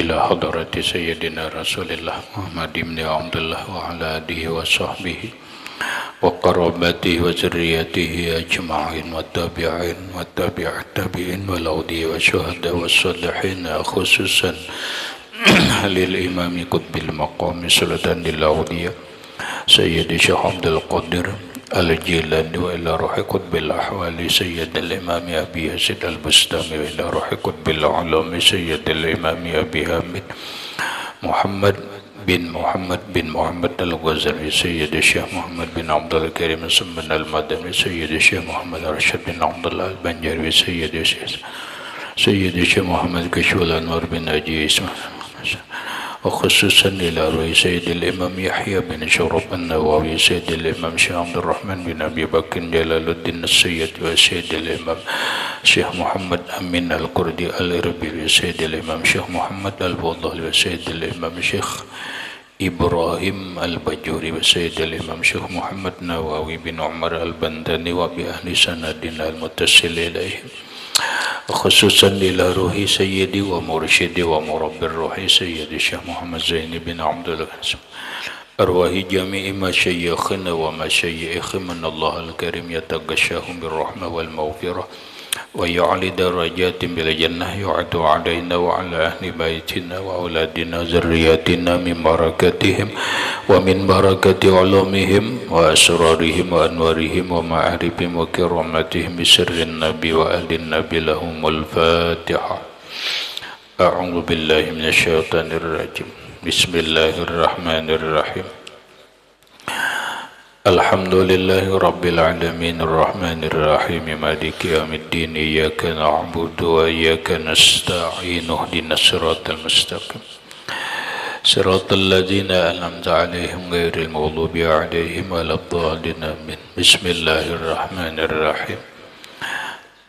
إلى حضرة سيدنا رسول الله محمد بن عبد الله وعلى آله وصحبه وقرابته وذريته أجمعين والتابعين والتابع التابعين والأولياء والشهداء والصالحين خصوصا للإمام قطب المقام سلطان الأولياء سيد الشيخ عبد القادر الجيلاني وإلى روح قطب الأحوال سيد الإمام أبي يزيد البستامي وإلى روح قطب العلوم سيد الإمام أبي حامد محمد بن محمد الغزالي سيد الشيخ محمد بن عبد الكريم السمن المدني سيد الشيخ محمد رشد بن عبد الله البنجري سيد الشيخ محمد كشف الأنوار بن أجي إسماعيل وخصوصا إلى روي سيد الإمام يحيى بن شرف النووي سيد الإمام شيخ عبد الرحمن بن أبي بكر جلال الدين السيد وسيد الإمام شيخ محمد أمين القردي الإربيلي سيد الإمام شيخ محمد الفضل وسيد الإمام شيخ إبراهيم البجوري وسيد الإمام شيخ محمد نووي بن عمر البنداني وبأهل سندنا المتصل إليهم خصوصا إلى روحي سيدي ومرشدي ومربي الروحي سيدي الشيخ محمد زين بن عبد الغني أرواح جميع مشايخنا ومشايخ من الله الكريم يتغشاهم بالرحمة والمغفرة ويعلي درجات بالجنة يعد علينا وعلى أهل بيتنا وأولادنا ذرياتنا من بركتهم ومن بركة علومهم وأسرارهم وأنوارهم ومعارفهم وكرامتهم بسر النبي وأهل النبي لهم الفاتحة. أعوذ بالله من الشيطان الرجيم. بسم الله الرحمن الرحيم. الحمد لله رب العالمين الرحمن الرحيم مالك يوم الدين إياك نعبد وإياك نستعين اهدنا الصراط المستقيم صراط الذين أنعمت عليهم غير المغضوب عليهم ولا الضالين آمين. بسم الله الرحمن الرحيم.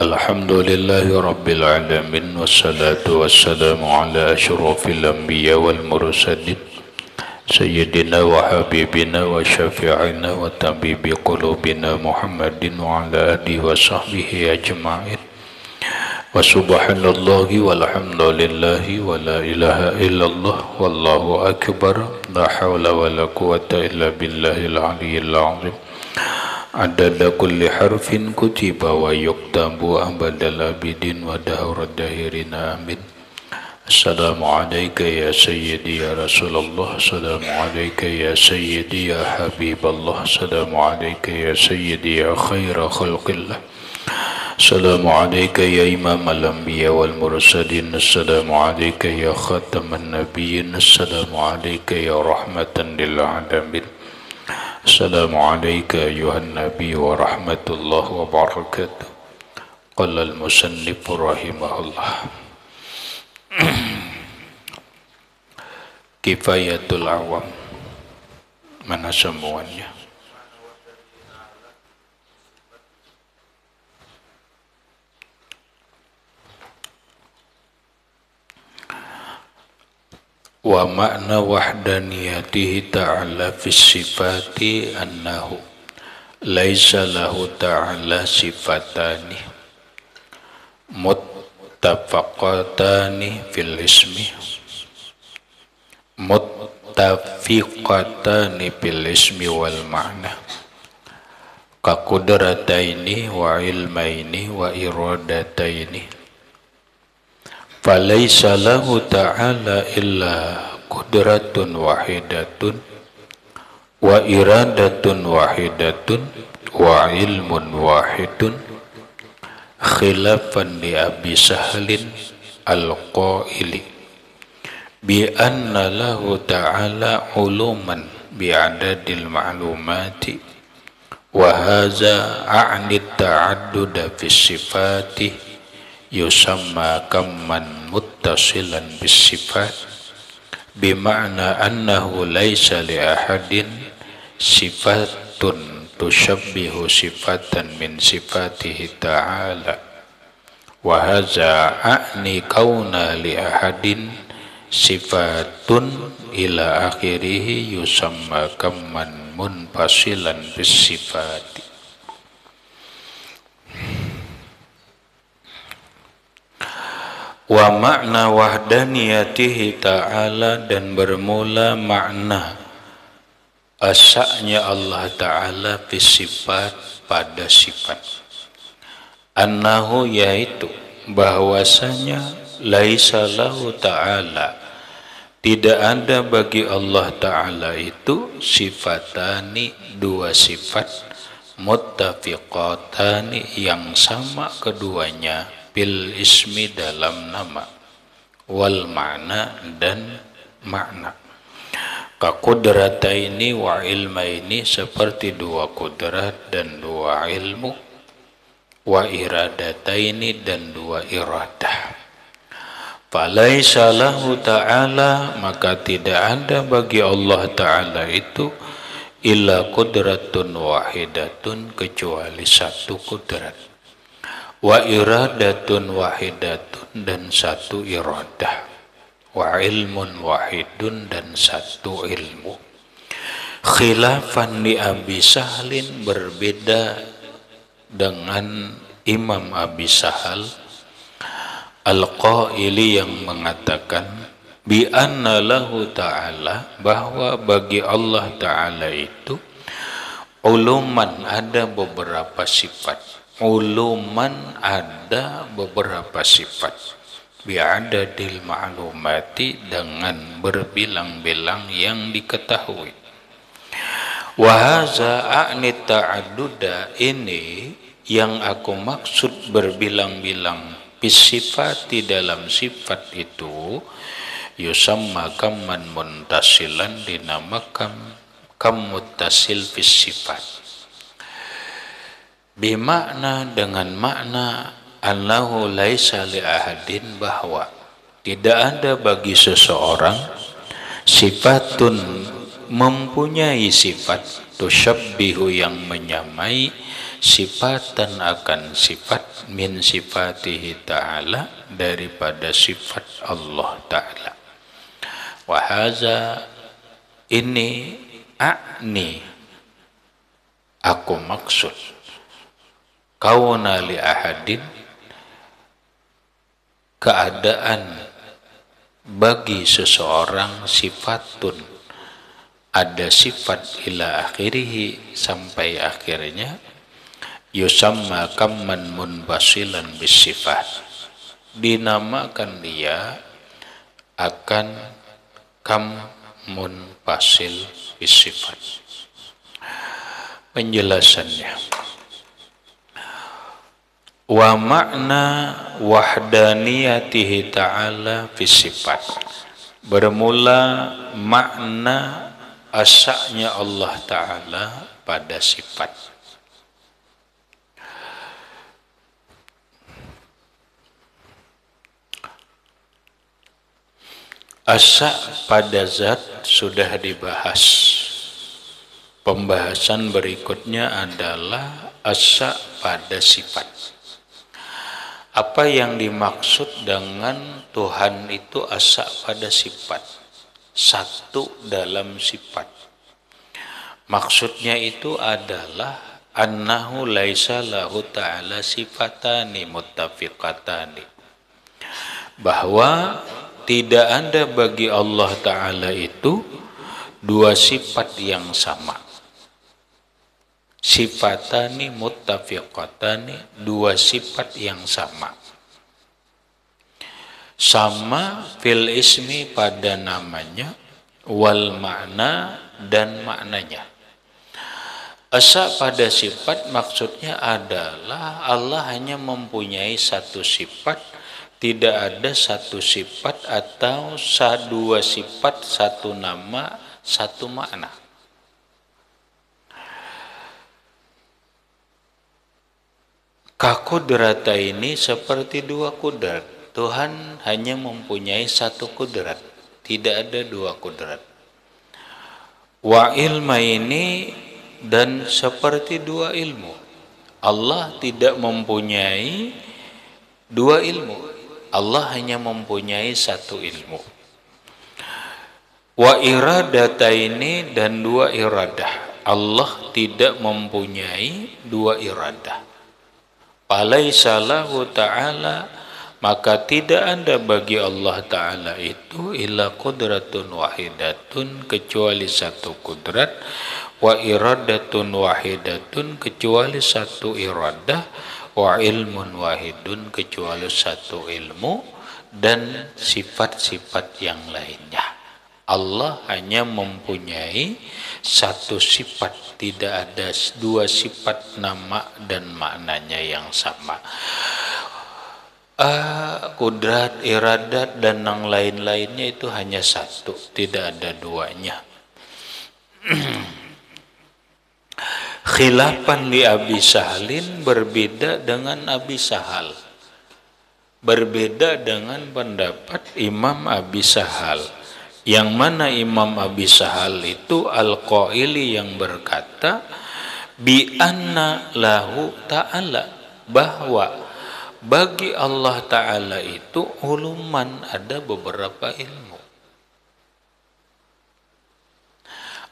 الحمد لله رب العالمين والصلاة والسلام على أشرف الأنبياء والمرسلين سيدنا وحبيبنا وشفيعنا وطبيب قلوبنا محمد وعلى آله وصحبه أجمعين وسبحان الله والحمد لله ولا إله إلا الله والله أكبر لا حول ولا قوة إلا بالله العلي العظيم عدد كل حرف كتب ويكتب أبد الآبدين ودهر الداهرين آمين. السلام عليك يا سيدي يا رسول الله السلام عليك يا سيدي يا حبيب الله السلام عليك يا سيدي يا خير خلق الله السلام عليك يا إمام الأنبياء والمرسلين السلام عليك يا خاتم النبيين السلام عليك يا رحمة للعالمين السلام عليك أيها النبي ورحمة الله وبركاته. قال المصنف رحمه الله Kifayatul awam. Mana semuanya? Wa makna wahdaniyatihi ta'ala fi sifati annahu laisa lahu ta'ala sifatani muttafaqatani fil ismi muttafiqatani bil ismi wal ma'na ka qudrataini wa ilmaini wa iradataini falaysa lahu ta'ala illa qudratun wahidatun wa iradatun wahidatun wa ilmun wahidun khilafan li Abi Sahlin al-qaili bi anna lahu ta'ala uluman bi adadil ma'lumati wa hadza a'ni ta'addud fi sifati yusamma kamman muttasilan bis sifat bi ma'na annahu laysa li ahadin sifatun tushabbihu sifatan min sifatihi ta'ala wa hadza a'ni kauna li ahadin sifatun ila akhirih yusamma kamman munfasilan bis sifati. Wa makna wahdaniyatihi ta'ala, dan bermula makna asanya Allah Ta'ala bisifat pada sifat. Annahu, yaitu bahwasanya laisa lahu ta'ala, tidak ada bagi Allah Ta'ala itu sifatani, dua sifat, muttafiqatani, yang sama keduanya, bil ismi, dalam nama, wal makna, dan makna. Ka qudrataini wa ilmaini, seperti dua kudrat dan dua ilmu, wa iradataini, dan dua iradah. Falaisa lahu ta'ala, maka tidak ada bagi Allah Ta'ala itu illa qudratun wahidatun, kecuali satu kudrat, wa iradatun wahidatun, dan satu iradah, wa ilmun wahidun, dan satu ilmu. Khilafan li Abi Sahlin, berbeda dengan Imam Abi Sahal Al-Qaili, yang mengatakan bi anna lahu ta'ala, bahwa bagi Allah Ta'ala itu uluman, ada beberapa sifat, uluman, ada beberapa sifat, bi'adadil ma'lumati, dengan berbilang-bilang yang diketahui. Wahaza a'ni ta'aduda, ini yang aku maksud berbilang-bilang, bisifati, dalam sifat itu, yusamma kamman muntasilan, dinamakan kam muttasil fis sifat, bimakna, dengan makna annahu laisa li ahadin, bahwa tidak ada bagi seseorang sifatun, mempunyai sifat, tusyabbihu, yang menyamai, sifatan, akan sifat, min sifatihi ta'ala, daripada sifat Allah Ta'ala. Wahaza, ini, a'ni, aku maksud, kauna li ahadin, keadaan bagi seseorang, sifatun, ada sifat, ila akhirihi, sampai akhirnya, yusamma kamman munbasilan bisifat, dinamakan dia akan kam munfasil bisifat. Penjelasannya, wa makna wahdaniyatihi ta'ala bisifat, bermula makna asanya Allah Ta'ala pada sifat. Asa pada zat sudah dibahas. Pembahasan berikutnya adalah asa pada sifat. Apa yang dimaksud dengan Tuhan itu asa pada sifat? Satu dalam sifat. Maksudnya itu adalah annahu laisa lahu ta'ala sifatani muttafiqatani, bahwa tidak ada bagi Allah Ta'ala itu dua sifat yang sama. Sifatani muttafiqatani, dua sifat yang sama. Sama fil ismi, pada namanya, wal makna, dan maknanya. Asa pada sifat maksudnya adalah Allah hanya mempunyai satu sifat, tidak ada satu sifat atau dua sifat, satu nama, satu makna. Kakudrata ini seperti dua kudrat. Tuhan hanya mempunyai satu kudrat, tidak ada dua kudrat. Wa ilma ini, dan seperti dua ilmu. Allah tidak mempunyai dua ilmu. Allah hanya mempunyai satu ilmu. Wa iradataini, dan dua iradah. Allah tidak mempunyai dua iradah. Falaisa lahu ta'ala, Maka tidak ada bagi Allah Ta'ala itu illa qudratun wahidatun, kecuali satu kudrat, wa iradatun wahidatun, kecuali satu iradah, wa ilmun wahidun, kecuali satu ilmu, dan sifat-sifat yang lainnya. Allah hanya mempunyai satu sifat, tidak ada dua sifat nama dan maknanya yang sama. Kudrat, iradat, dan yang lain-lainnya itu hanya satu, tidak ada duanya. Khilafan li Abi Sahalin, berbeda dengan Abi Sahal, berbeda dengan pendapat Imam Abi Sahal, yang mana Imam Abi Sahal itu Al-Qaili, yang berkata bi anna lahu ta'ala, bahwa bagi Allah Ta'ala itu uluman, ada beberapa ilmu.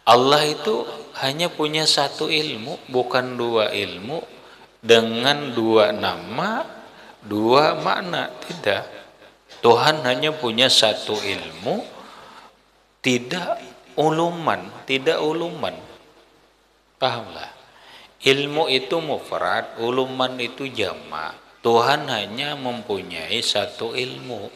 Allah itu hanya punya satu ilmu, bukan dua ilmu dengan dua nama, dua makna, tidak. Tuhan hanya punya satu ilmu, tidak uluman, tidak uluman. Pahamlah? Ilmu itu mufrad, uluman itu jamak. Tuhan hanya mempunyai satu ilmu.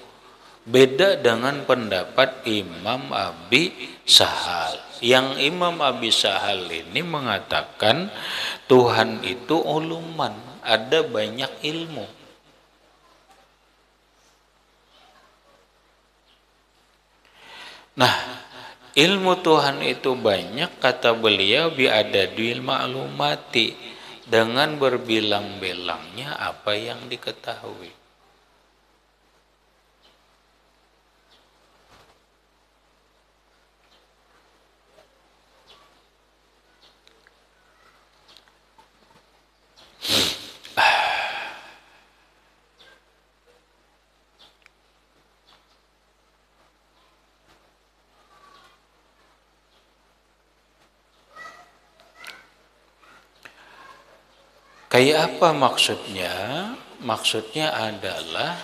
Beda dengan pendapat Imam Abi Sahal. Yang Imam Abi Sahal ini mengatakan Tuhan itu uluman, ada banyak ilmu. Nah, ilmu Tuhan itu banyak, kata beliau, bi adadil ma'lumati, dengan berbilang-bilangnya apa yang diketahui. Kayak apa maksudnya? Maksudnya adalah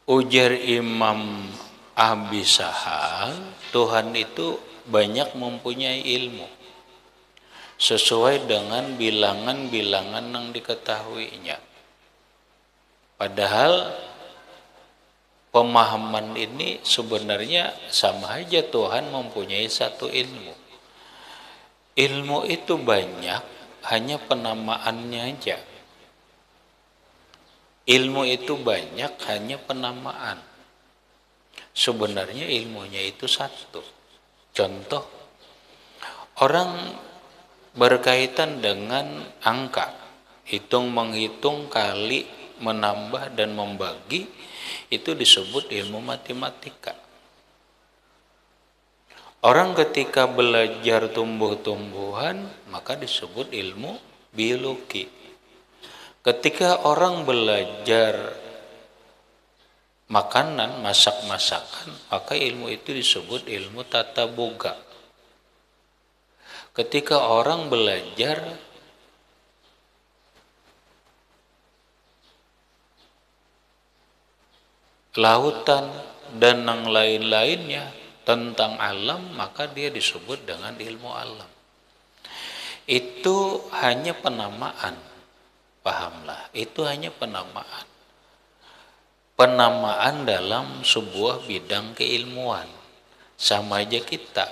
ujar Imam Abi Sahal, Tuhan itu banyak mempunyai ilmu sesuai dengan bilangan-bilangan yang diketahuinya. Padahal pemahaman ini sebenarnya sama aja, Tuhan mempunyai satu ilmu. Ilmu itu banyak, hanya penamaannya aja. Ilmu itu banyak, hanya penamaan. Sebenarnya ilmunya itu satu. Contoh, orang berkaitan dengan angka, hitung menghitung, kali, menambah, dan membagi, itu disebut ilmu matematika. Orang ketika belajar tumbuh-tumbuhan, maka disebut ilmu biologi. Ketika orang belajar makanan, masak-masakan, maka ilmu itu disebut ilmu tata boga. Ketika orang belajar lautan dan yang lain-lainnya tentang alam, maka dia disebut dengan ilmu alam. Itu hanya penamaan, pahamlah, itu hanya penamaan. Penamaan dalam sebuah bidang keilmuan. Sama aja kita,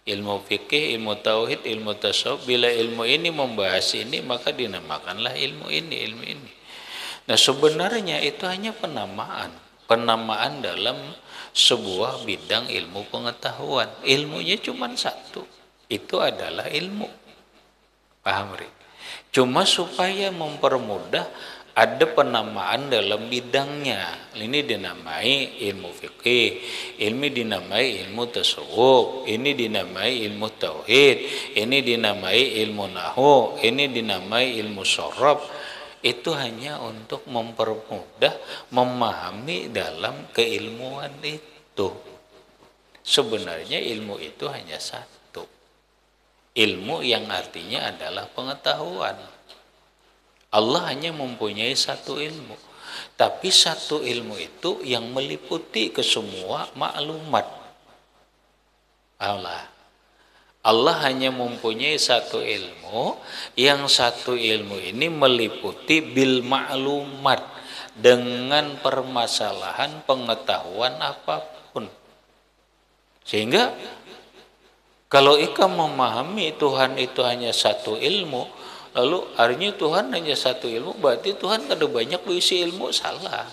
ilmu fikih, ilmu tauhid, ilmu tasawuf, bila ilmu ini membahas ini, maka dinamakanlah ilmu ini, ilmu ini. Nah, sebenarnya itu hanya penamaan. Penamaan dalam sebuah bidang ilmu pengetahuan. Ilmunya cuma satu, itu adalah ilmu. Paham, Ri? Cuma supaya mempermudah, ada penamaan dalam bidangnya. Ini dinamai ilmu fikih, ini dinamai ilmu tasawuf, ini dinamai ilmu tauhid, ini dinamai ilmu nahwu, ini dinamai ilmu sorof. Itu hanya untuk mempermudah memahami dalam keilmuan itu. Sebenarnya ilmu itu hanya satu. Ilmu yang artinya adalah pengetahuan. Allah hanya mempunyai satu ilmu. Tapi satu ilmu itu yang meliputi ke semua maklumat. Allah hanya mempunyai satu ilmu, yang satu ilmu ini meliputi bil maklumat, dengan permasalahan pengetahuan apapun. Sehingga kalau ikam memahami Tuhan itu hanya satu ilmu, lalu artinya Tuhan hanya satu ilmu, berarti Tuhan ada banyak berisi ilmu, salah.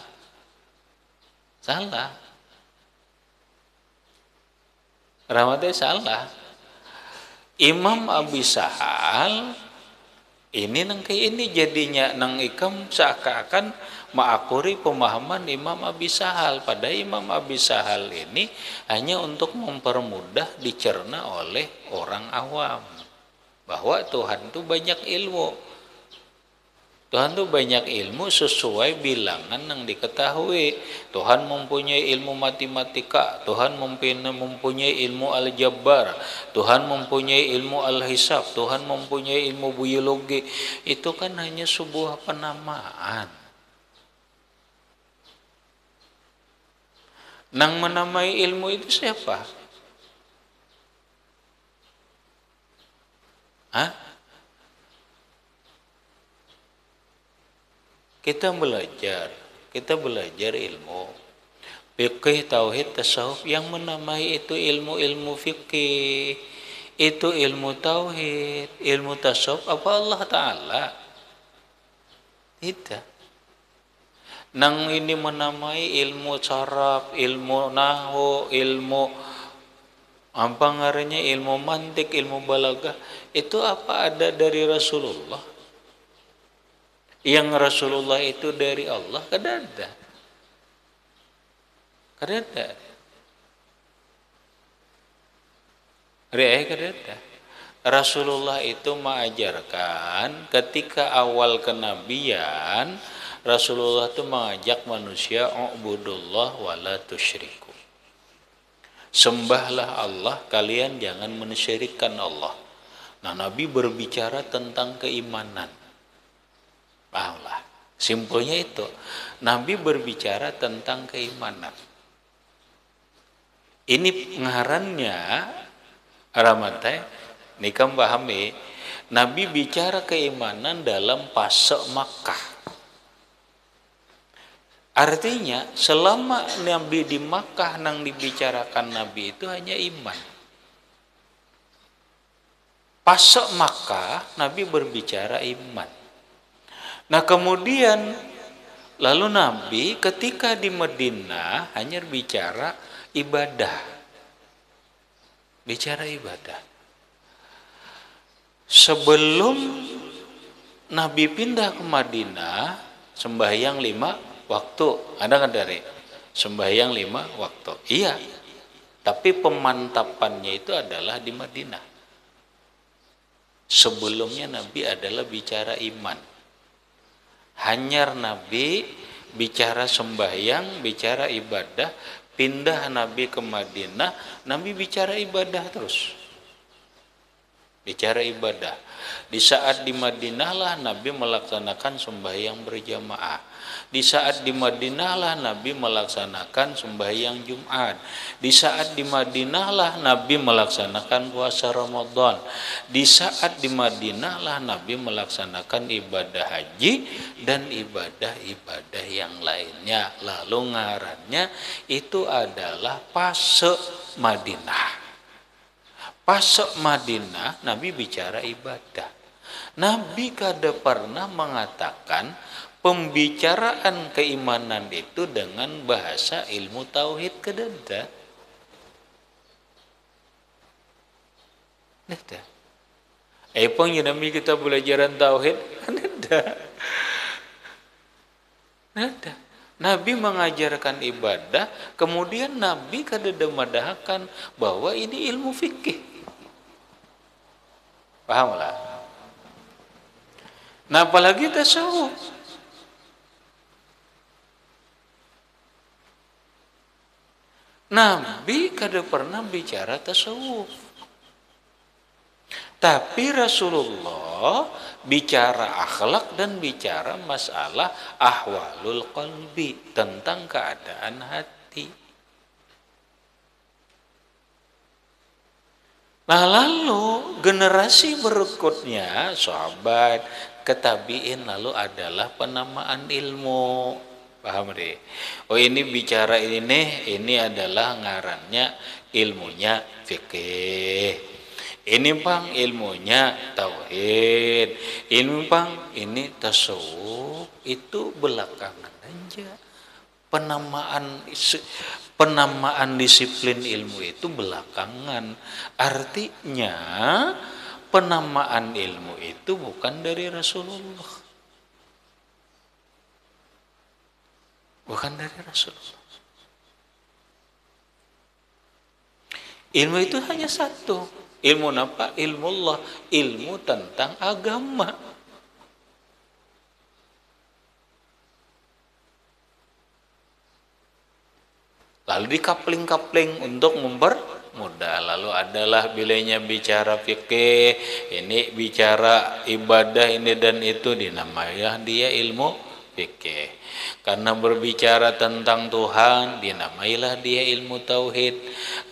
Rahmatnya salah. Imam Abi Sahal ini jadinya nang ikam seakan-akan mengakuri pemahaman Imam Abi Sahal. Padahal Imam Abi Sahal ini hanya untuk mempermudah dicerna oleh orang awam bahwa Tuhan itu banyak ilmu. Tuhan itu banyak ilmu sesuai bilangan yang diketahui. Tuhan mempunyai ilmu matematika, Tuhan mempunyai ilmu al-jabbar, Tuhan mempunyai ilmu al-hisab, Tuhan mempunyai ilmu biologi. Itu kan hanya sebuah penamaan. Nang menamai ilmu itu siapa? Kita belajar ilmu fikih, tauhid, tasawuf. Yang menamai itu ilmu-ilmu fikih, itu ilmu tauhid, ilmu tasawuf apa Allah Ta'ala? Tidak. Nang ini menamai ilmu saraf, ilmu nahwu, ilmu apa ngarannya, ilmu mantik, ilmu balaghah, itu apa ada dari Rasulullah? Yang Rasulullah itu dari Allah, kada ada. Rasulullah itu mengajarkan ketika awal kenabian, Rasulullah itu mengajak manusia ubudullah wala tusyriku. Sembahlah Allah, kalian jangan mensyirikkan Allah. Nah, Nabi berbicara tentang keimanan. Pahamlah, simpelnya itu. Nabi berbicara tentang keimanan. Ini ngarannya Ramatai, nikam pahami. Nabi bicara keimanan dalam fase Makkah. Artinya selama Nabi di Makkah nang dibicarakan Nabi itu hanya iman. Fase Makkah Nabi berbicara iman. Nah kemudian lalu Nabi ketika di Madinah hanya bicara ibadah. Sebelum Nabi pindah ke Madinah, sembahyang 5 waktu. Ada kan dari sembahyang 5 waktu? Iya. Tapi pemantapannya itu adalah di Madinah. Sebelumnya Nabi adalah bicara iman. Hanyar Nabi bicara sembahyang, bicara ibadah, pindah Nabi ke Madinah, Nabi bicara ibadah terus. Bicara ibadah. Di saat di Madinah lah Nabi melaksanakan sembahyang berjamaah. Di saat di Madinah lah Nabi melaksanakan sembahyang Jumat. Di saat di Madinah lah Nabi melaksanakan puasa Ramadan. Di saat di Madinah lah Nabi melaksanakan ibadah haji dan ibadah-ibadah yang lainnya. Lalu ngarannya itu adalah fase Madinah. Fase Madinah Nabi bicara ibadah. Nabi kada pernah mengatakan pembicaraan keimanan itu dengan bahasa ilmu tauhid, kada ada. Nabi kita belajaran tauhid, kada ada. Nabi mengajarkan ibadah, kemudian Nabi kada madahkan bahwa ini ilmu fikih. Pahamlah. Nah, apalagi tasawuf. Nabi kada pernah bicara tasawuf. Tapi Rasulullah bicara akhlak dan bicara masalah ahwalul qalbi, tentang keadaan hati. Nah lalu generasi berikutnya sahabat ketabiin lalu adalah penamaan ilmu. Paham deh? Oh ini bicara ini adalah ngarannya ilmunya fikih. Ini bang ilmunya tauhid. Ini bang ini tasawuf, itu belakangan aja. Penamaan disiplin ilmu itu belakangan. Artinya penamaan ilmu itu bukan dari Rasulullah. Bukan dari Rasulullah. Ilmu itu hanya satu. Ilmu apa? Ilmu Allah. Ilmu tentang agama. Lalu dikapling-kapling untuk mempermudah. Lalu adalah bilanya bicara fikih, ini bicara ibadah ini dan itu dinamailah dia ilmu fikih. Karena berbicara tentang Tuhan dinamailah dia ilmu tauhid.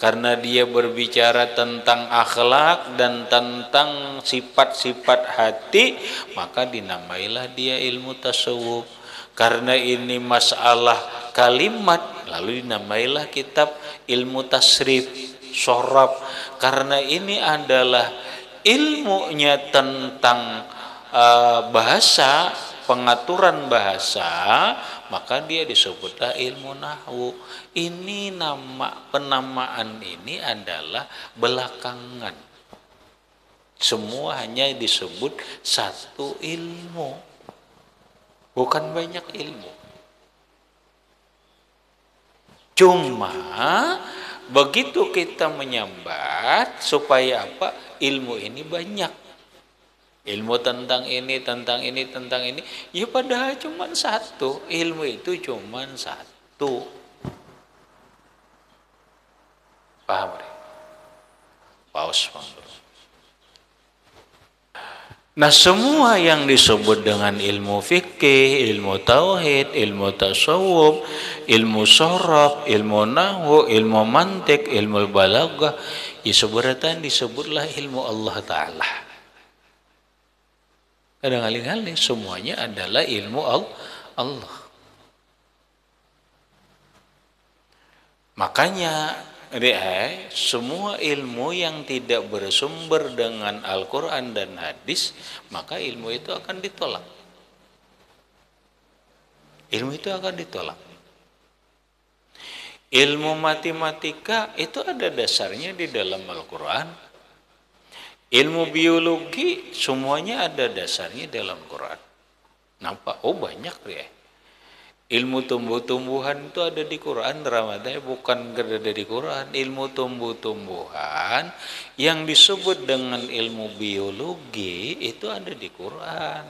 Karena dia berbicara tentang akhlak dan tentang sifat-sifat hati, maka dinamailah dia ilmu tasawuf. Karena ini masalah kalimat, lalu dinamailah kitab ilmu tasrif, sorab. Karena ini adalah ilmunya tentang bahasa, pengaturan bahasa, maka dia disebutlah ilmu nahwu. Ini penamaan ini adalah belakangan. Semua hanya disebut satu ilmu, bukan banyak ilmu. Cuma begitu kita menyambat supaya apa? Ilmu ini banyak. Ilmu tentang ini, tentang ini, tentang ini. Ya padahal cuma satu. Ilmu itu cuma satu. Paham? Paus. Nah semua yang disebut dengan ilmu fikih, ilmu tauhid, ilmu tasawuf, ilmu sorab, ilmu nahwu, ilmu mantik, ilmu balaghah, ya sebenarnya disebutlah ilmu Allah Ta'ala. Kadang-kadang semuanya adalah ilmu Allah. Makanya semua ilmu yang tidak bersumber dengan Al-Quran dan hadis, maka ilmu itu akan ditolak. Ilmu itu akan ditolak. Ilmu matematika itu ada dasarnya di dalam Al-Quran. Ilmu biologi semuanya ada dasarnya dalam Quran. Nampak? Oh banyak ya. Ilmu tumbuh-tumbuhan itu ada di Quran, Ramadhan bukan ada di Quran. Ilmu tumbuh-tumbuhan yang disebut dengan ilmu biologi itu ada di Quran.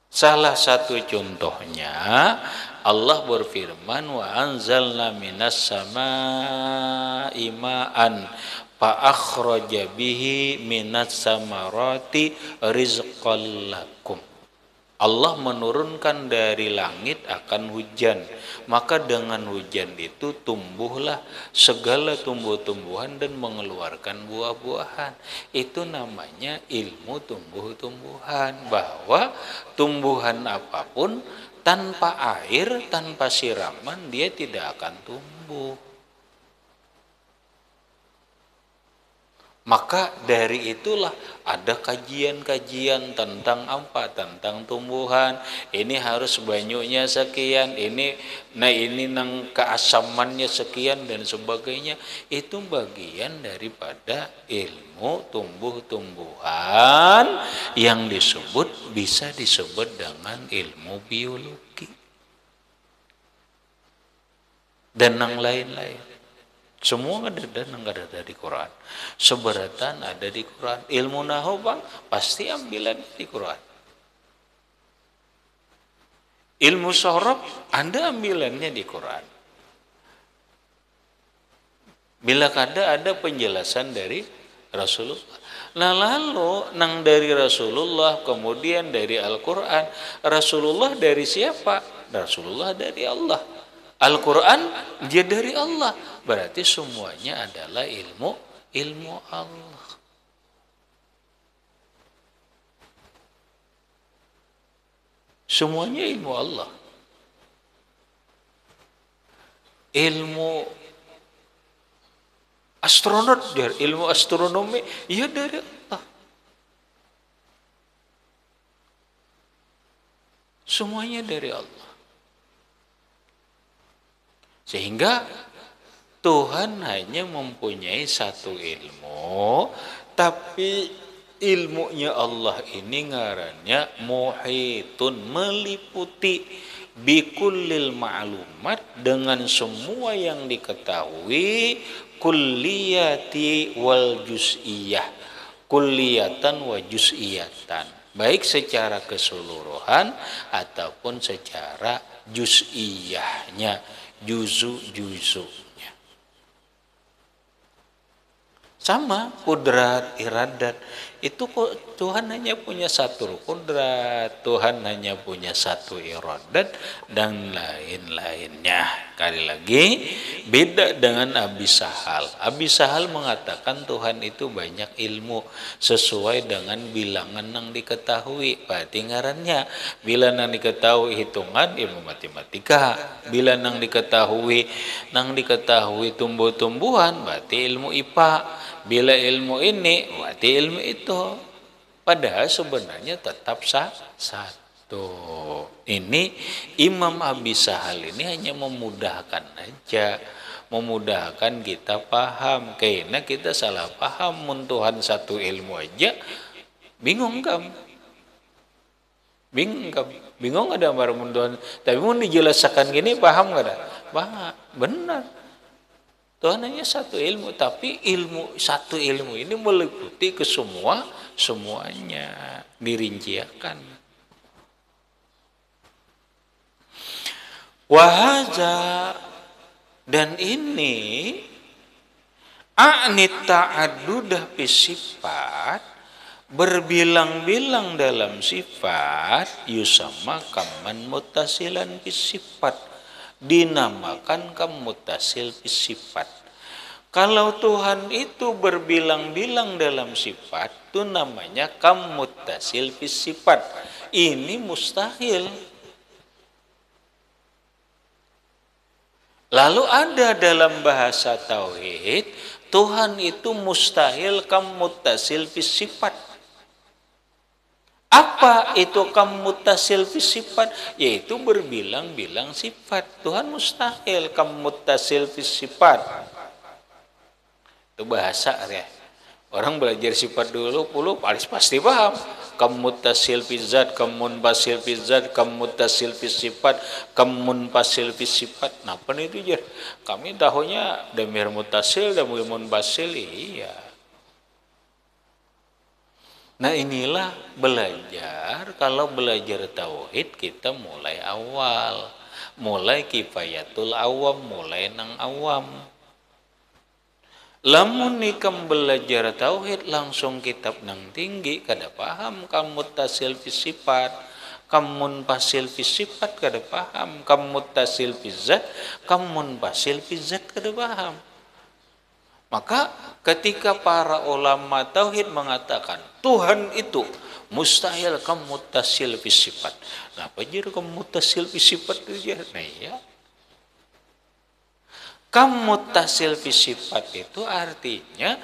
Salah satu contohnya Allah berfirman wa anzalna minas samaa'i ma'an fa akhraja bihi minas samarati rizqan lakum. Allah menurunkan dari langit akan hujan, maka dengan hujan itu tumbuhlah segala tumbuh-tumbuhan dan mengeluarkan buah-buahan. Itu namanya ilmu tumbuh-tumbuhan, bahwa tumbuhan apapun tanpa air, tanpa siraman dia tidak akan tumbuh. Maka dari itulah ada kajian-kajian tentang apa? Tentang tumbuhan. Ini harus banyunya sekian, ini nang keasamannya sekian dan sebagainya. Itu bagian daripada ilmu tumbuh-tumbuhan yang bisa disebut dengan ilmu biologi. Dan yang lain-lain. Semua ada dan enggak ada di Quran. Seberatan ada di Quran. Ilmu nahwu bang pasti ambilan di Quran. Ilmu sorab Anda ambilannya di Quran. Bila ada penjelasan dari Rasulullah. Nah lalu nang dari Rasulullah, kemudian dari Al-Quran. Rasulullah dari siapa? Rasulullah dari Allah. Al-Quran dia dari Allah. Berarti semuanya adalah ilmu Allah. Semuanya ilmu Allah. Ilmu astronot, ilmu astronomi, ya dari Allah. Semuanya dari Allah. Sehingga Tuhan hanya mempunyai satu ilmu, tapi ilmunya Allah ini ngarannya muhitun, meliputi bikullil ma'lumat, dengan semua yang diketahui, kulliyati wal juz'iyah, kulliyatan wa juz'iyatan, baik secara keseluruhan ataupun secara juz'iyahnya, juzu-juzunya. Sama kudrat, iradat, itu kok Tuhan hanya punya satu kudrat, Tuhan hanya punya satu iradat, dan lain-lainnya. Kali lagi beda dengan Abi Sahal. Abi Sahal mengatakan Tuhan itu banyak ilmu sesuai dengan bilangan yang diketahui. Berarti ngarannya bila nang diketahui hitungan, ilmu matematika. Bila nang diketahui tumbuh-tumbuhan, berarti ilmu IPA. Bila ilmu ini, berarti ilmu itu. Padahal sebenarnya tetap satu. Ini Imam Abi Sahal ini hanya memudahkan aja, memudahkan kita paham. Karena kita salah paham, mun Tuhan satu ilmu aja, bingung kam? Bingung ada mun Tuhan. Tapi mun dijelaskan gini paham gak ada? Paham, benar. Tuhan hanya satu ilmu, tapi satu ilmu ini meliputi ke semuanya, dirinciakan. Wahaza, dan ini a'nit ta'addudah fisifat, berbilang-bilang dalam sifat, yusama kaman mutasilan fisifat, dinamakan kamutasil sifat. Kalau Tuhan itu berbilang-bilang dalam sifat, itu namanya kamutasil sifat. Ini mustahil. Lalu ada dalam bahasa tauhid, Tuhan itu mustahil kamutasil sifat. Apa itu kamutasil sifat? Yaitu berbilang-bilang sifat. Tuhan mustahil kamutasil sifat. Itu bahasa ya. Orang belajar sifat dulu pasti paham. Kamutasil zat, kamunfasil zat, kamutasil sifat, kamunfasil sifat. Nah, apa itu jar? Kami tahunya damir mutasil, damir munfasil, iya. Nah inilah belajar, kalau belajar tauhid kita mulai awal, mulai kifayatul awam, mulai nang awam. Lamun nikam belajar tauhid langsung kitab nang tinggi, kada paham kamutasil sifat, kamunfasil sifat kada paham, kamutasil zat, kamunfasil zat kada paham. Maka ketika para ulama tauhid mengatakan Tuhan itu mustahil kamutasil sifat. Nah, apa jadi kamutasil sifat itu? Nah, ya. Kamutasil sifat itu artinya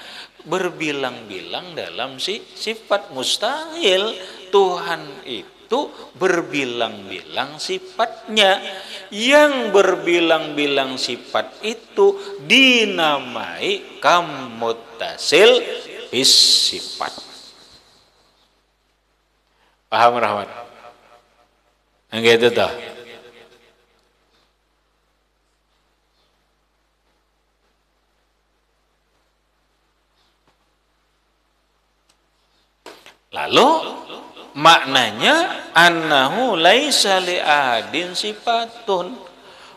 berbilang-bilang dalam sifat. Mustahil Tuhan itu berbilang-bilang sifatnya. Yang berbilang-bilang sifat itu dinamai kamutasil sifat. Paham Rahmat? Enggak itu toh? Lalu maknanya annahu laisa li ahadin sifatun,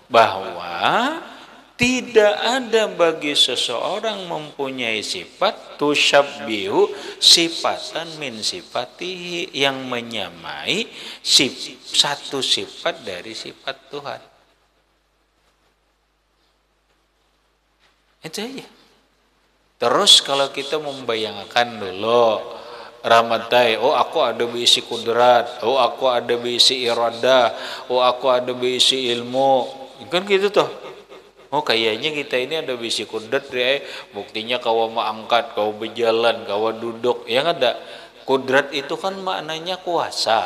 bahwa Tidak ada bagi seseorang mempunyai sifat tusyabbihu sifatan min sifatihi, yang menyamai satu sifat dari sifat Tuhan. Itu aja. Terus kalau kita membayangkan dulu Ramatai, oh aku ada berisi kudrat, oh aku ada berisi iradah, oh aku ada berisi ilmu, kan gitu tuh. Oh kayaknya kita ini ada bisi kudrat ya, buktinya kau mau angkat, kau berjalan, kau duduk, yang ada. Kudrat itu kan maknanya kuasa.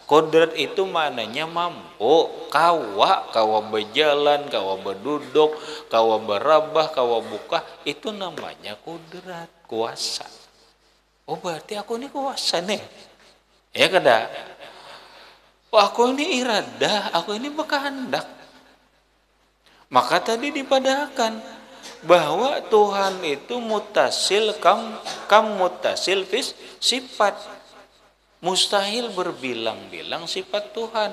Kudrat itu maknanya mampu. Kau berjalan, kau berduduk, kau berabah, kau buka, itu namanya kudrat, kuasa. Oh berarti aku ini kuasa nih. Ya kada? Oh aku ini iradah, aku ini berkehendak. Maka tadi dipadahkan bahwa Tuhan itu mutasil kam mutasil fis sifat. Mustahil berbilang-bilang sifat Tuhan.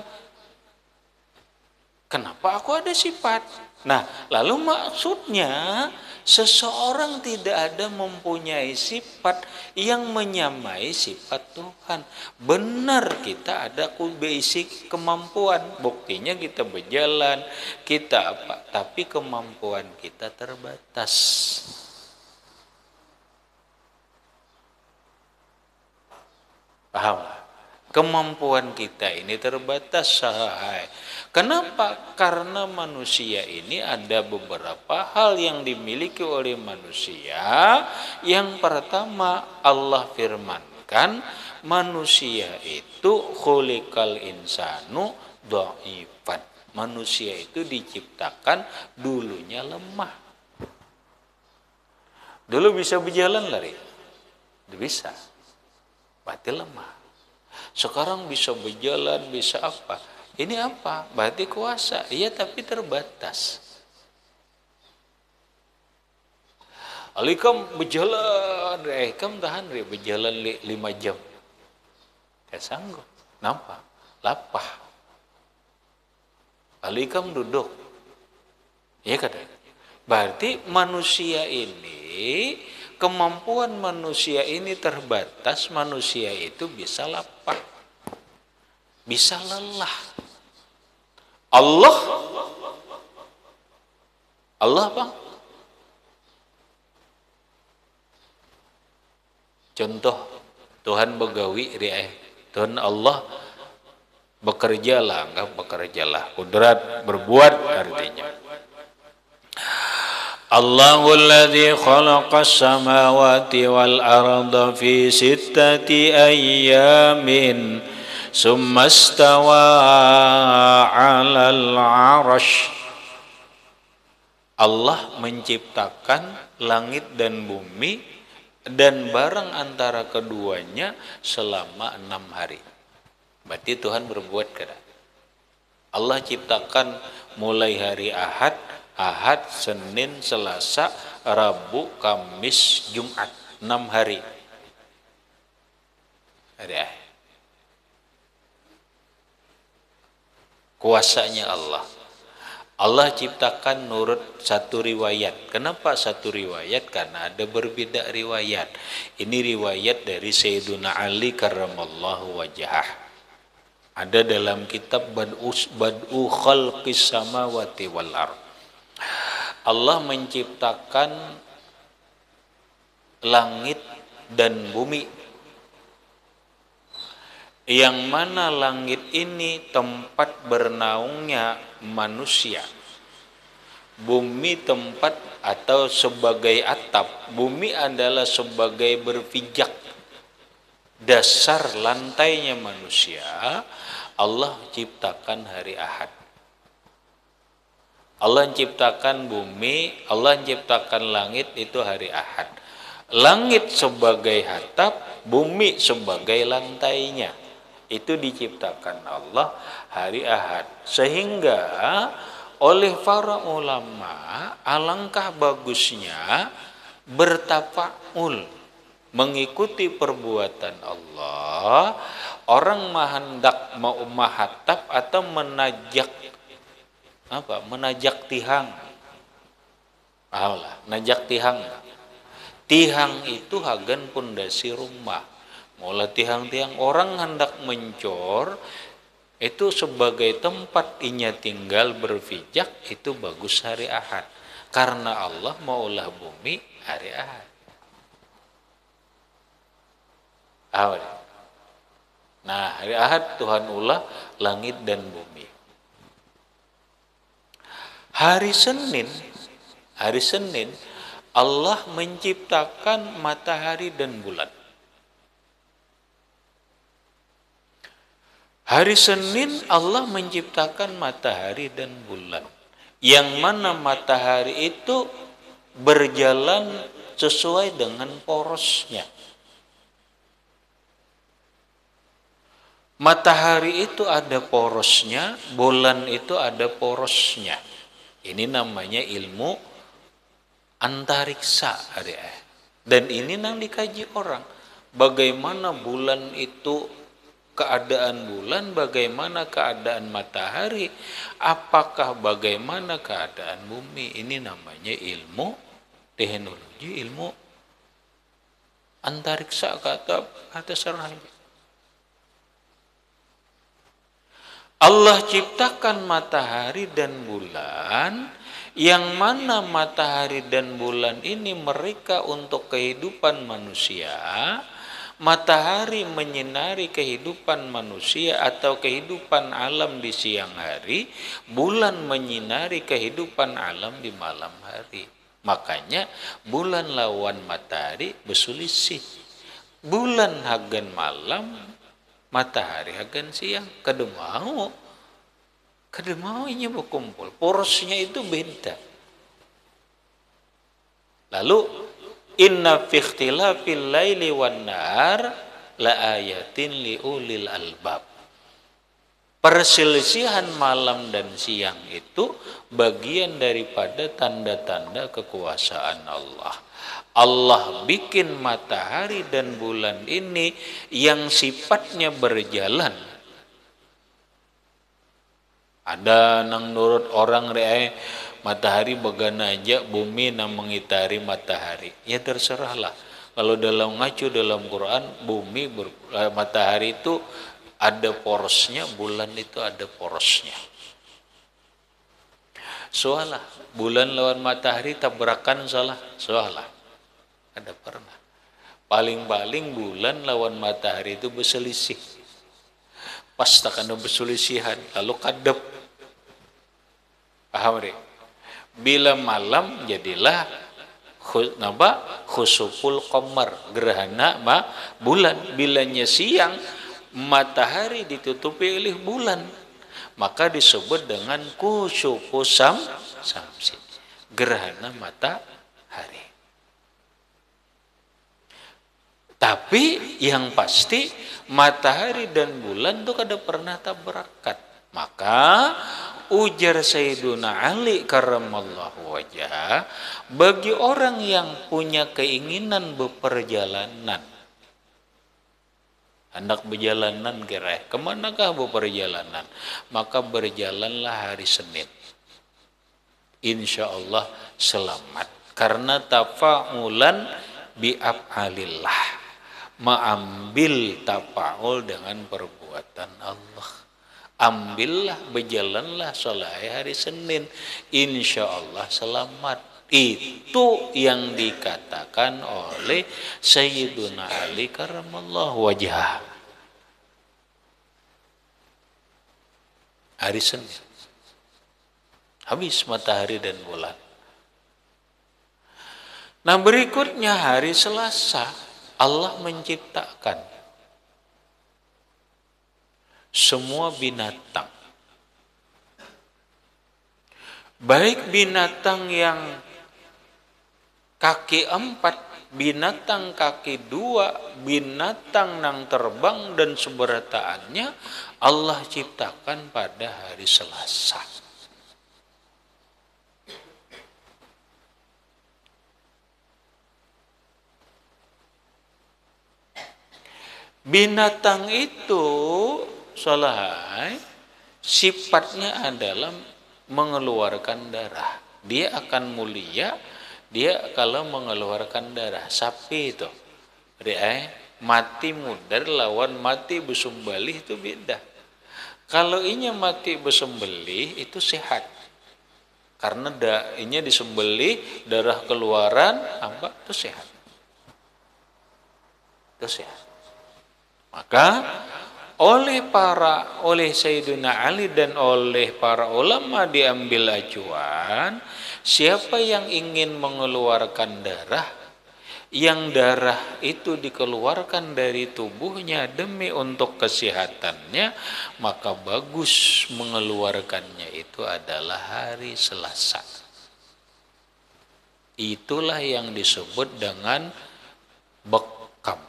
Kenapa aku ada sifat? Nah, lalu maksudnya seseorang tidak ada mempunyai sifat yang menyamai sifat Tuhan. Benar kita ada basic kemampuan, buktinya kita berjalan, kita apa, tapi kemampuan kita terbatas. Paham? Kemampuan kita ini terbatas, sahai. Kenapa? Karena manusia ini ada beberapa hal yang dimiliki oleh manusia. Yang pertama, Allah firmankan, manusia itu khuliqal insanu dhaifan. Manusia itu diciptakan dulunya lemah. Dulu bisa berjalan lari, bisa, berarti lemah. Sekarang bisa berjalan, bisa apa? Ini apa? Berarti kuasa. Iya, tapi terbatas. Alikam berjalan, kam tahan berjalan 5 jam. Gak sanggup. Nampak? Lapah. Alikam duduk. Iya kan? Berarti manusia ini, kemampuan manusia ini terbatas. Manusia itu bisa lapar, bisa lelah. Allah bang, contoh Tuhan begawi Tuhan Allah bekerjalah, enggak bekerjalah, kudrat berbuat artinya. Allahul ladzi khalaqas samawati wal arda fi sittati ayyamin summa istawa 'alal 'arsy. Allah menciptakan langit dan bumi dan barang antara keduanya selama 6 hari. Berarti Tuhan berbuat kada? Allah ciptakan mulai hari Ahad, Senin, Selasa, Rabu, Kamis, Jumat, 6 hari. Ada kuasanya Allah. Allah ciptakan nurut satu riwayat. Kenapa satu riwayat? Karena ada berbeda riwayat. Ini riwayat dari Sayyiduna Ali karramallahu wajhah. Ada dalam kitab Bad'u Khalqis Samawati wal Ardh. Allah menciptakan langit dan bumi, yang mana langit ini tempat bernaungnya manusia, bumi tempat atau sebagai atap. Bumi adalah sebagai berpijak, dasar lantainya manusia. Allah ciptakan hari Ahad. Allah menciptakan bumi, Allah menciptakan langit itu hari Ahad. Langit sebagai atap, bumi sebagai lantainya. Itu diciptakan Allah hari Ahad. Sehingga oleh para ulama, alangkah bagusnya bertafaul, mengikuti perbuatan Allah. Orang hendak mau mahatap atau menajak tihang, Alah, najak tihang. Tihang itu hagan pondasi rumah. Mula tihang-tihang orang hendak mencor itu sebagai tempat inya tinggal berpijak, itu bagus hari Ahad. Karena Allah maulah bumi hari Ahad. Ahad. Nah, hari Ahad Tuhan ulah langit dan bumi. Hari Senin Allah menciptakan matahari dan bulan. Hari Senin Allah menciptakan matahari dan bulan. Yang mana matahari itu berjalan sesuai dengan porosnya. Matahari itu ada porosnya, bulan itu ada porosnya. Ini namanya ilmu antariksa. Dan ini yang dikaji orang. Bagaimana bulan itu, keadaan bulan, bagaimana keadaan matahari, apakah bagaimana keadaan bumi. Ini namanya ilmu teknologi, ilmu antariksa kata serah. Allah ciptakan matahari dan bulan, yang mana matahari dan bulan ini mereka untuk kehidupan manusia. Matahari menyinari kehidupan manusia atau kehidupan alam di siang hari, bulan menyinari kehidupan alam di malam hari. Makanya bulan lawan matahari berselisih. Bulan hagan malam, matahari hagan siang. Kademau inya berkumpul, porosnya itu beda. Lalu inna fi ikhtilafil laili wan nahar la ayatin liulil albab. Perselisihan malam dan siang itu bagian daripada tanda-tanda kekuasaan Allah. Allah bikin matahari dan bulan ini yang sifatnya berjalan. Ada nang nurut orang matahari begana aja, bumi nang mengitari matahari. Ya terserahlah. Kalau dalam ngacu dalam Quran, matahari itu ada porosnya, bulan itu ada porosnya. Soalah, bulan lawan matahari tabrakan salah. Soalah. Ada pernah. Paling-paling bulan lawan matahari itu berselisih. Pas tak ada berselisihan, lalu kadep. Paham deh? Bila malam jadilah khusuful qamar, gerhana bulan. Bilanya siang, matahari ditutupi oleh bulan, maka disebut dengan kusufus samsi, gerhana matahari. Tapi yang pasti matahari dan bulan itu kada pernah tabrakan. Maka ujar Sayyiduna Ali karramallahu wajah, bagi orang yang punya keinginan beperjalanan, hendak berjalanan kemanakah beperjalanan, maka berjalanlah hari Senin. Insya Allah selamat, karena tafa'ulan bi'af'alillah, mengambil tafa'ul dengan perbuatan Allah. Ambillah, berjalanlah soleh hari Senin, insya Allah selamat. Itu yang dikatakan oleh Sayyiduna Ali karramallahu wajhah. Hari Senin habis matahari dan bulan. Nah, berikutnya hari Selasa Allah menciptakan semua binatang, baik binatang yang kaki 4, binatang kaki 2, binatang nang terbang dan seberataannya Allah ciptakan pada hari Selasa. Binatang itu salahai sifatnya adalah mengeluarkan darah. Dia akan mulia Dia kalau mengeluarkan darah sapi itu, mati mudar lawan mati bersembelih itu beda. Kalau inya mati bersembelih itu sehat, karena inya disembelih darah keluaran apa itu sehat, itu sehat. Maka oleh Sayyidina Ali dan oleh para ulama diambil acuan, siapa yang ingin mengeluarkan darah, yang darah itu dikeluarkan dari tubuhnya demi untuk kesehatannya, maka bagus mengeluarkannya itu adalah hari Selasa. Itulah yang disebut dengan bekam.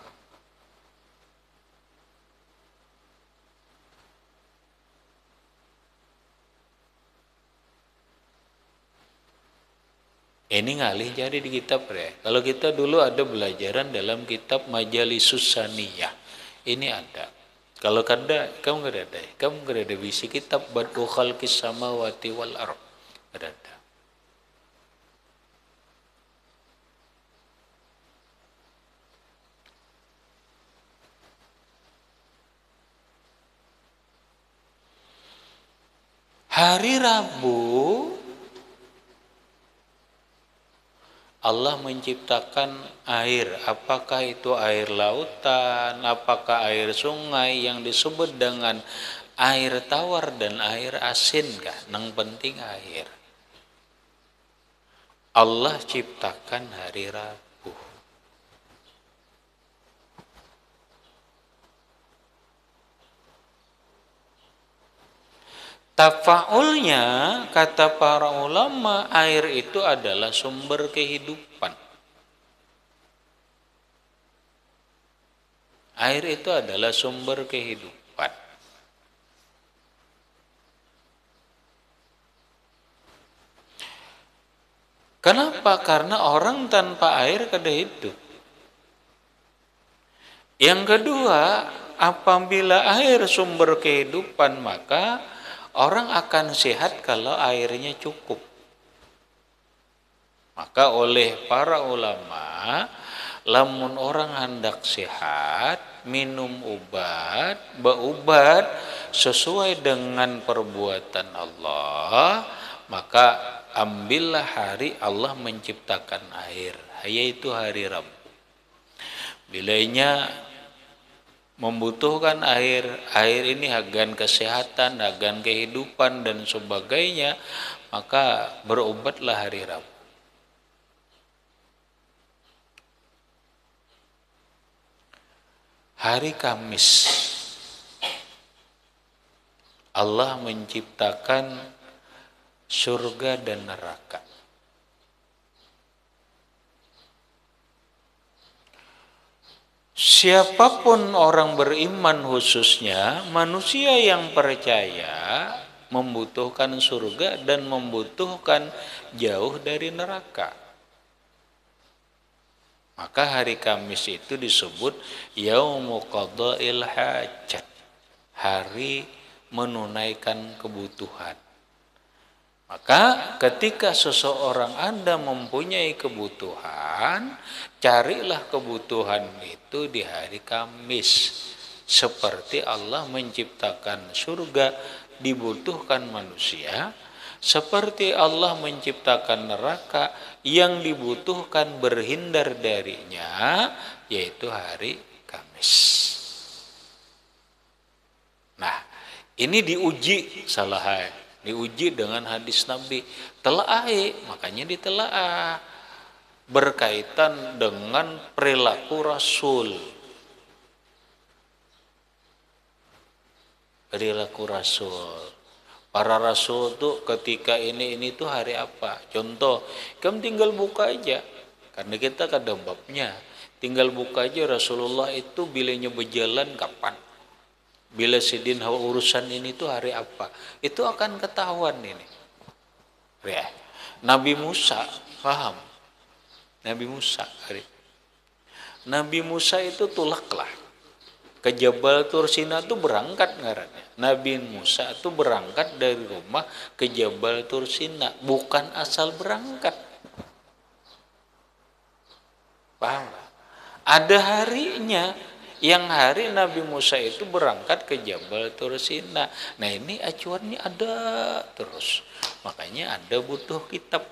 Ini ngalih jadi di kitab ya. Kalau kita dulu ada belajaran dalam kitab Majalisus Saniyah. Ini ada. Kalau kada, kamu nggak ada. Kamu nggak ada bisi kitab Bad'u Khalqis Samawati wal Ardh. Ada. Hari Rabu Allah menciptakan air, apakah itu air lautan, apakah air sungai yang disebut dengan air tawar dan air asin kah? Nang penting air. Allah ciptakan hari Rabu. Tafaulnya, kata para ulama, air itu adalah sumber kehidupan. Air itu adalah sumber kehidupan. Kenapa? Karena orang tanpa air kada hidup. Yang kedua, apabila air sumber kehidupan, maka orang akan sehat kalau airnya cukup. Maka oleh para ulama, lamun orang hendak sehat, minum obat, berobat sesuai dengan perbuatan Allah, maka ambillah hari Allah menciptakan air, yaitu hari Rabu. Bilanya membutuhkan air ini agan kesehatan, agan kehidupan dan sebagainya, maka berobatlah hari Rabu. Hari Kamis Allah menciptakan surga dan neraka. Siapapun orang beriman, khususnya manusia yang percaya, membutuhkan surga dan membutuhkan jauh dari neraka. Maka hari Kamis itu disebut Yaumu Qada'il Hajat, hari menunaikan kebutuhan. Maka ketika seseorang Anda mempunyai kebutuhan, carilah kebutuhan itu di hari Kamis. Seperti Allah menciptakan surga dibutuhkan manusia, seperti Allah menciptakan neraka yang dibutuhkan berhindar darinya, yaitu hari Kamis. Nah, ini diuji diuji dengan hadis Nabi, telaahi, makanya ditelaah berkaitan dengan perilaku Rasul. Perilaku Rasul. Para Rasul tuh ketika ini tuh hari apa? Contoh, kamu tinggal buka aja, karena kita kadang babnya, tinggal buka aja Rasulullah itu bilanya berjalan kapan. Bila sidin urusan ini tuh hari apa, itu akan ketahuan ini. Ya. Nabi Musa, paham? Nabi Musa itu tulaklah ke Jabal Tursina itu berangkat ngarannya. Nabi Musa itu berangkat dari rumah ke Jabal Tursina, bukan asal berangkat. Paham? Ada harinya, yang hari Nabi Musa itu berangkat ke Jabal Tur Sina. Nah ini acuannya ada terus. Makanya ada butuh kitab.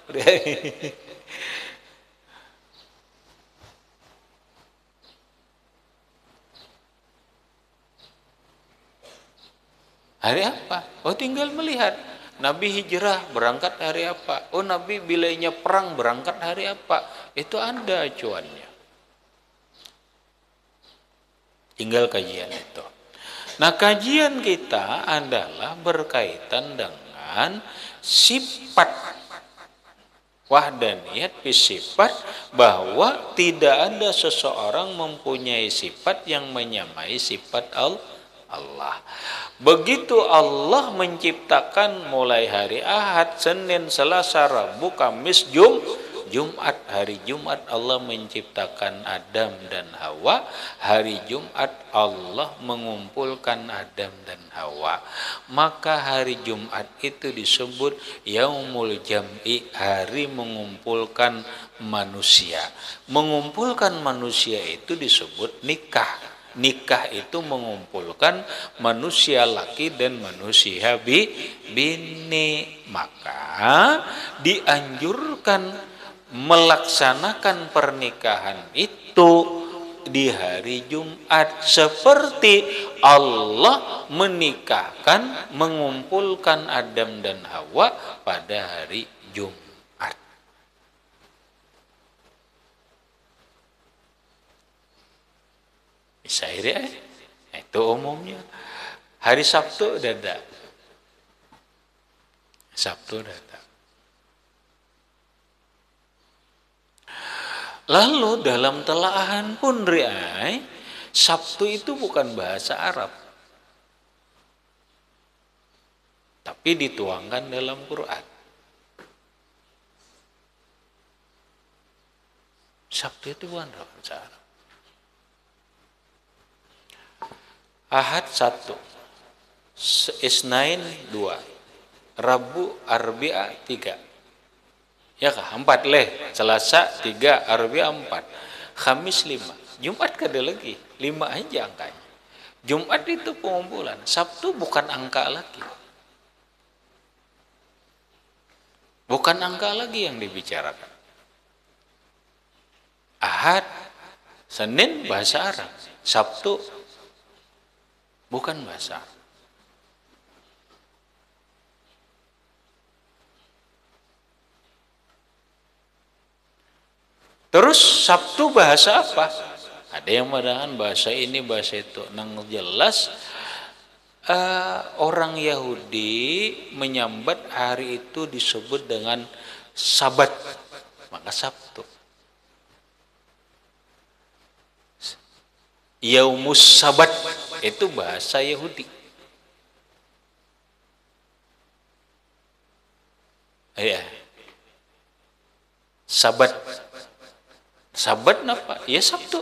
Hari apa? Oh tinggal melihat. Nabi hijrah berangkat hari apa? Oh Nabi bilainya perang berangkat hari apa? Itu ada acuannya. Tinggal kajian itu. Nah kajian kita adalah berkaitan dengan sifat wahdaniyat, sifat bahwa tidak ada seseorang mempunyai sifat yang menyamai sifat Allah. Begitu Allah menciptakan mulai hari Ahad, Senin, Selasa, Rabu, Kamis, Jumat. Hari Jumat Allah menciptakan Adam dan Hawa. Hari Jumat Allah mengumpulkan Adam dan Hawa. Maka hari Jumat itu disebut Yaumul Jam'i, hari mengumpulkan manusia. Mengumpulkan manusia itu disebut nikah. Nikah itu mengumpulkan manusia laki dan manusia bini. Maka dianjurkan melaksanakan pernikahan itu di hari Jumat, seperti Allah menikahkan, mengumpulkan Adam dan Hawa pada hari Jumat. Bisa ya? Itu umumnya. Hari Sabtu dada. Sabtu dada. Lalu dalam telaahan pun riai, Sabtu itu bukan bahasa Arab. Tapi dituangkan dalam Quran. Sabtu itu bukan bahasa Arab. Ahad 1, Isnain 2, Rabu Arbi'a 3. Ya kah? 4 leh. Selasa 3, Arbi'a 4, Khamis 5. Jumat kada lagi, 5 aja angkanya. Jumat itu pengumpulan. Sabtu bukan angka lagi. Bukan angka lagi yang dibicarakan. Ahad, Senin bahasa Arab, Sabtu bukan bahasa Arab. Terus Sabtu bahasa apa? Ada yang mengatakan bahasa ini, bahasa itu. Nang jelas orang Yahudi menyambat hari itu disebut dengan Sabat, maka Sabtu. Yaumus Sabat itu bahasa Yahudi. Ya. Sabat. Sabat apa? Ya Sabtu.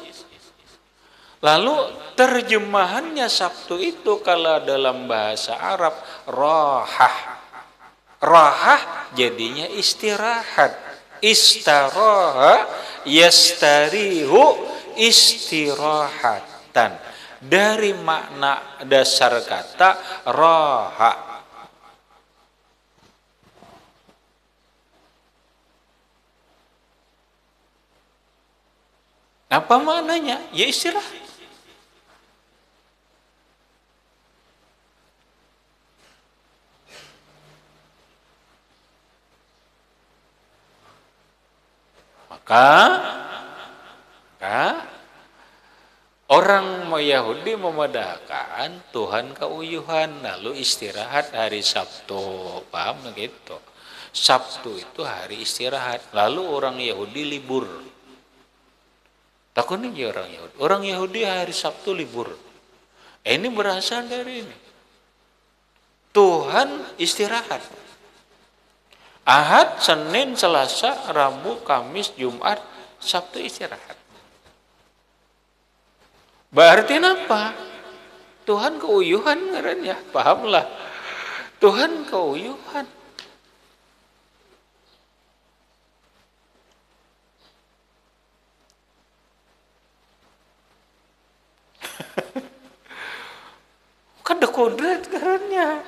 Lalu terjemahannya Sabtu itu kalau dalam bahasa Arab rahah. Rahah jadinya istirahat. Istaraha yastarihu istirahatan. Dari makna dasar kata raha. Apa maknanya? Ya istirahat. Maka orang Yahudi memadahkan Tuhan keuyuhan, lalu istirahat hari Sabtu. Paham begitu? Sabtu itu hari istirahat. Lalu orang Yahudi libur. Takut nih orang Yahudi. Orang Yahudi hari Sabtu libur. Ini berasal dari ini. Tuhan istirahat. Ahad, Senin, Selasa, Rabu, Kamis, Jumat, Sabtu istirahat. Berarti apa? Tuhan keuyuhan ngarannya. Pahamlah. Tuhan keuyuhan. kudrat karena.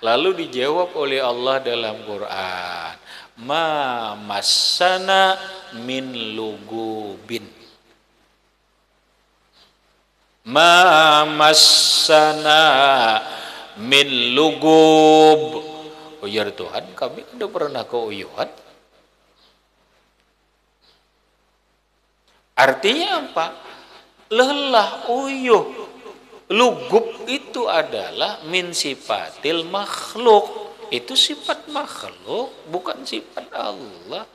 Lalu dijawab oleh Allah dalam Quran, ma massana min lugubin. Ma massana min lugub. Ujar Tuhan, kami tidak pernah keuyuhan. Artinya apa? Lelah, uyuh. Lugub itu adalah min sifatil makhluk. Itu sifat makhluk, bukan sifat Allah.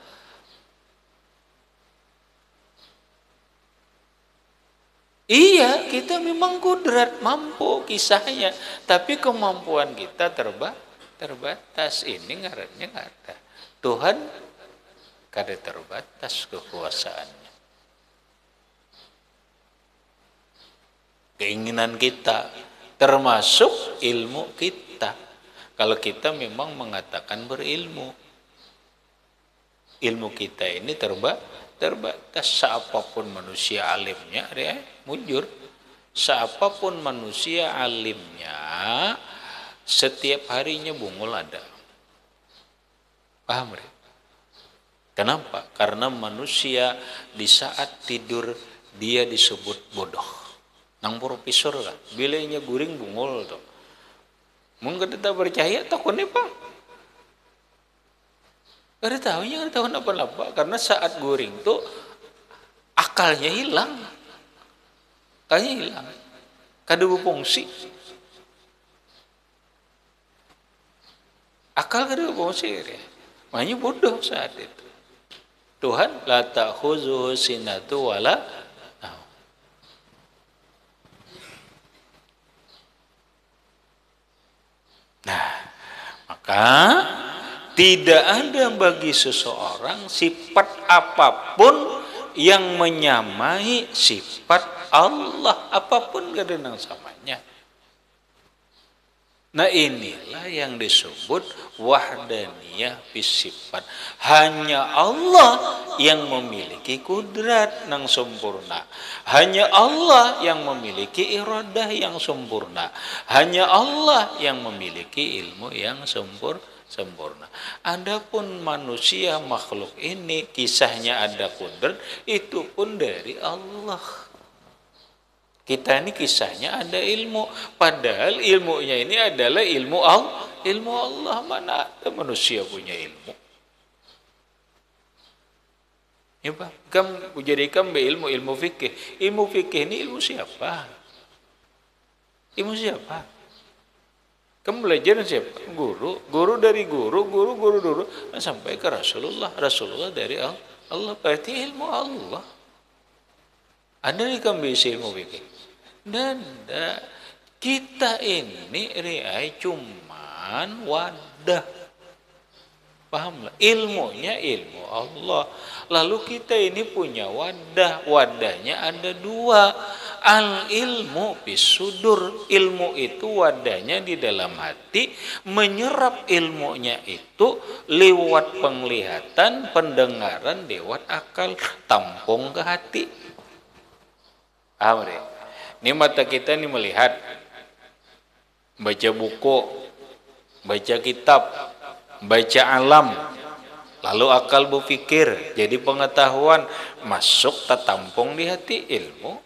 Iya, kita memang kudrat, mampu kisahnya. Tapi kemampuan kita terbatas. Ini ngarannya nggak ada. Tuhan kada terbatas kekuasaannya. Keinginan kita, termasuk ilmu kita. Kalau kita memang mengatakan berilmu, ilmu kita ini terbatas. Seapapun manusia alimnya, ya, mujur. Seapapun manusia alimnya, setiap harinya bungul ada. Paham, ya? Kenapa? Karena manusia di saat tidur dia disebut bodoh. Nang profesor lah, bilainya guring bungul tuh. Mungkin kita percaya takutnya pak. Kada tahu apa-apa karena saat guring tuh akalnya hilang. Akalnya hilang. Kada berfungsi. Akal kada berfungsi ya. Makanya bodoh saat itu. Tuhan la ta'khuzuhu sinatu wala. Nah, maka tidak ada bagi seseorang sifat apapun yang menyamai sifat Allah, apapun kadang samanya. Nah, inilah yang disebut wahdaniyah fis sifat. Hanya Allah yang memiliki kudrat yang sempurna. Hanya Allah yang memiliki iradah yang sempurna. Hanya Allah yang memiliki ilmu yang sempurna. Adapun manusia makhluk ini kisahnya ada kudrat, itu pun dari Allah. Kita ini kisahnya ada ilmu, padahal ilmunya ini adalah ilmu Allah. Ilmu Allah, mana ada manusia punya ilmu? Ya Pak, kamu jadikan ilmu fikih. Ilmu fikih ini ilmu siapa? Ilmu siapa? Kamu belajar siapa? Guru dari guru sampai ke Rasulullah dari Allah. Berarti ilmu Allah. Ada di kamu bisa ilmu fikih? Dan kita ini riai cuman wadah. Pahamlah, ilmunya ilmu Allah. Lalu kita ini punya wadah. Wadahnya ada dua. Al ilmu bisudur. Ilmu itu wadahnya di dalam hati. Menyerap ilmunya itu lewat penglihatan, pendengaran, lewat akal. Tampung ke hati. Paham deh? Ini mata kita ini melihat, baca buku, baca kitab, baca alam, lalu akal berpikir, jadi pengetahuan, masuk tertampung di hati ilmu.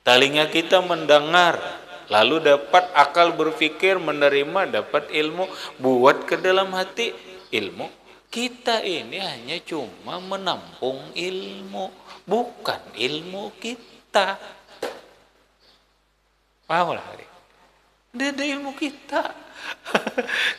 Telinga kita mendengar, lalu dapat akal berpikir, menerima, dapat ilmu, buat ke dalam hati ilmu. Kita ini hanya cuma menampung ilmu, bukan ilmu kita. Paham lah hari? Dia ada ilmu kita.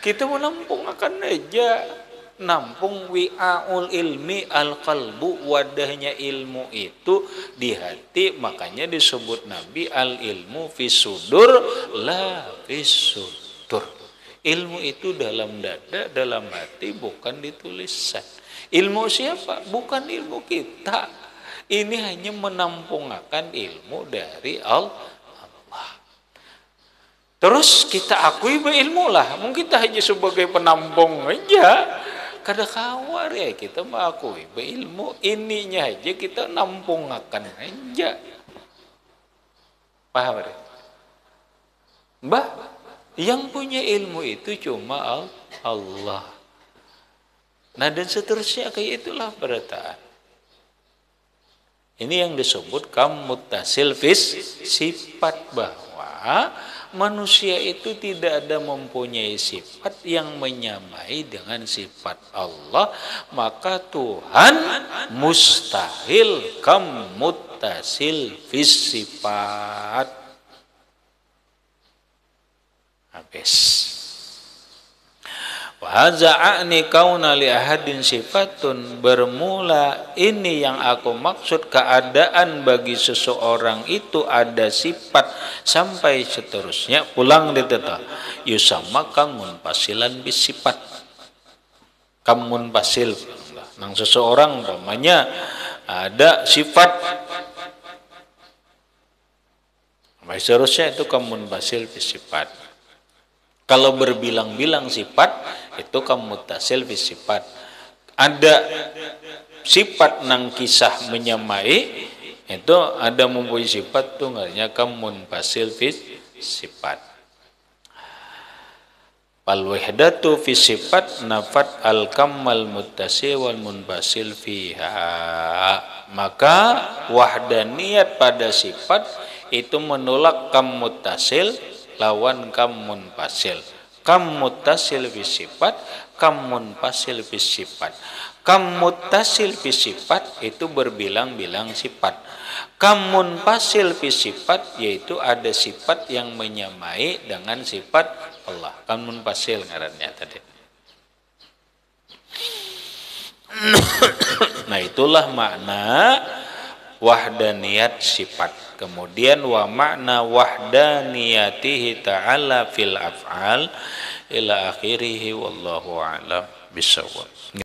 Kita menampung akan aja. Nampung wi'aul ilmi al-qalbu, wadahnya ilmu itu di hati. Makanya disebut Nabi al ilmu fisudur la fisudur. Ilmu itu dalam dada, dalam hati, bukan di tulisan. Ilmu siapa? Bukan ilmu kita. Ini hanya menampungkan ilmu dari Allah. Terus kita akui berilmu lah. Mungkin kita hanya sebagai penampung aja. Kada kawar ya kita mengakui berilmu. Ininya aja kita nampung akan aja. Paham ya? Bah, yang punya ilmu itu cuma Allah. Nah dan seterusnya kayak itulah berataan. Ini yang disebut muttasil fis, sifat bahwa manusia itu tidak ada mempunyai sifat yang menyamai dengan sifat Allah, maka Tuhan mustahil muttasil fis sifat. Habis. Wa za'ani kauna li ahadin sifatun, bermula ini yang aku maksud keadaan bagi seseorang itu ada sifat sampai seterusnya pulang diteta yusama kamun pasilan bis sifat kamun pasil nang seseorang umpamanya ada sifat sampai seterusnya itu kamun pasil bis sifat. Kalau berbilang-bilang sifat itu muttasil fi sifat. Ada sifat nang kisah menyamai itu ada mempunyai sifat tuh ngaranya munfasil fi sifat. Fal wahdatu fi sifat nafat al kamal muttasil wal munfasil fiha. Maka wahdaniyat pada sifat itu menolak muttasil lawan munfasil. Muttasil fi sifat, munfasil fi sifat. Muttasil fi sifat itu berbilang-bilang sifat. Munfasil fi sifat yaitu ada sifat yang menyamai dengan sifat Allah. Munfasil ngarannya tadi. Nah itulah makna wahdaniyat sifat. Kemudian wa makna wahdaniyatihi ta'ala fil af'al ila akhirih wallahu a'lam bissawab.